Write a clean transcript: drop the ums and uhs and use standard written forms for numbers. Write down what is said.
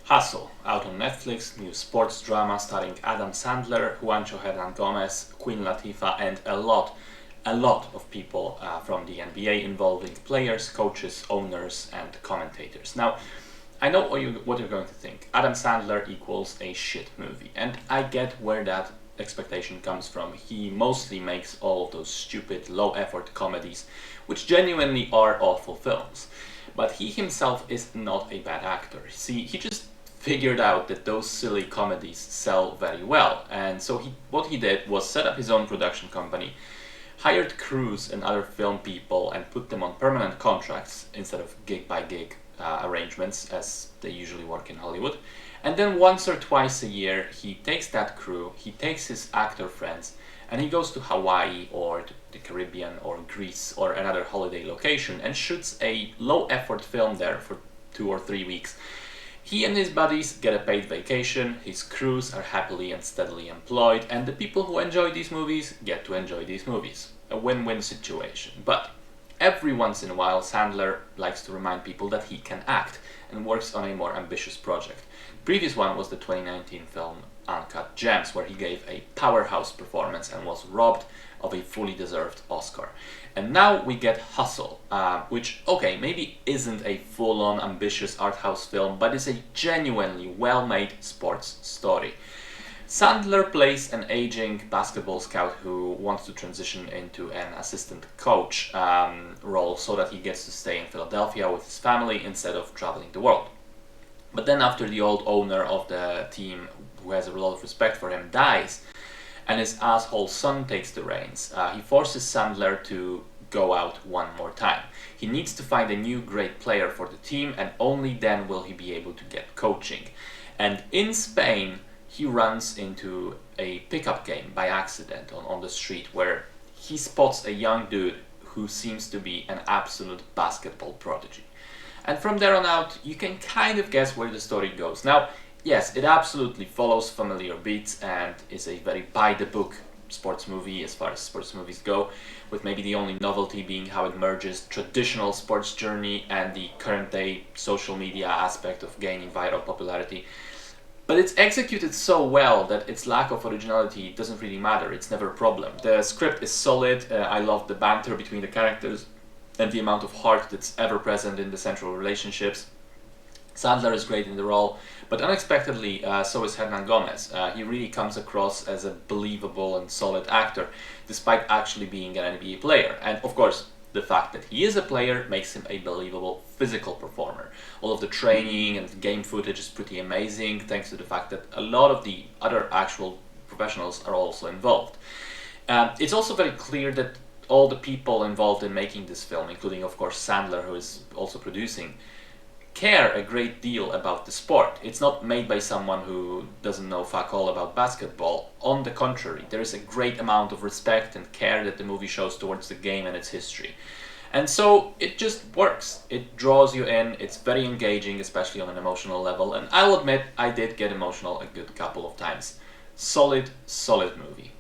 Hustle, out on Netflix, new sports drama starring Adam Sandler, Juancho Hernan Gomez, Queen Latifah, and a lot of people from the NBA, involving players, coaches, owners, and commentators. Now, I know what you're going to think. Adam Sandler equals a shit movie, and I get where that expectation comes from. He mostly makes all of those stupid, low-effort comedies, which genuinely are awful films. But he himself is not a bad actor. See, he just figured out that those silly comedies sell very well, and so what he did was set up his own production company, hired crews and other film people, and put them on permanent contracts instead of gig by gig arrangements as they usually work in Hollywood. And then once or twice a year, he takes that crew, he takes his actor friends, and he goes to Hawaii or to the Caribbean or Greece or another holiday location and shoots a low effort film there for 2 or 3 weeks. He and his buddies get a paid vacation, his crews are happily and steadily employed, and the people who enjoy these movies get to enjoy these movies. A win-win situation. But every once in a while, Sandler likes to remind people that he can act and works on a more ambitious project. The previous one was the 2019 film Uncut Gems, where he gave a powerhouse performance and was robbed of a fully deserved Oscar. And now we get Hustle, which, okay, maybe isn't a full-on ambitious art house film, but is a genuinely well-made sports story. Sandler plays an aging basketball scout who wants to transition into an assistant coach role so that he gets to stay in Philadelphia with his family instead of traveling the world. But then after the old owner of the team, who has a lot of respect for him, dies, and his asshole son takes the reins, he forces Sandler to go out one more time. He needs to find a new great player for the team, and only then will he be able to get coaching. And in Spain, he runs into a pickup game by accident on the street, where he spots a young dude who seems to be an absolute basketball prodigy. And from there on out, you can kind of guess where the story goes. Now, yes, it absolutely follows familiar beats and is a very by-the-book sports movie as far as sports movies go, with maybe the only novelty being how it merges traditional sports journey and the current-day social media aspect of gaining viral popularity. But it's executed so well that its lack of originality doesn't really matter. It's never a problem. The script is solid. I love the banter between the characters and the amount of heart that's ever present in the central relationships. Sandler is great in the role, but unexpectedly, so is Hernan Gomez. He really comes across as a believable and solid actor, despite actually being an NBA player. And of course, the fact that he is a player makes him a believable physical performer. All of the training and game footage is pretty amazing, thanks to the fact that a lot of the other actual professionals are also involved. It's also very clear that all the people involved in making this film, including of course Sandler, who is also producing, care a great deal about the sport. It's not made by someone who doesn't know fuck all about basketball. On the contrary, there is a great amount of respect and care that the movie shows towards the game and its history. And so it just works. It draws you in, it's very engaging, especially on an emotional level, and I'll admit I did get emotional a good couple of times. Solid movie.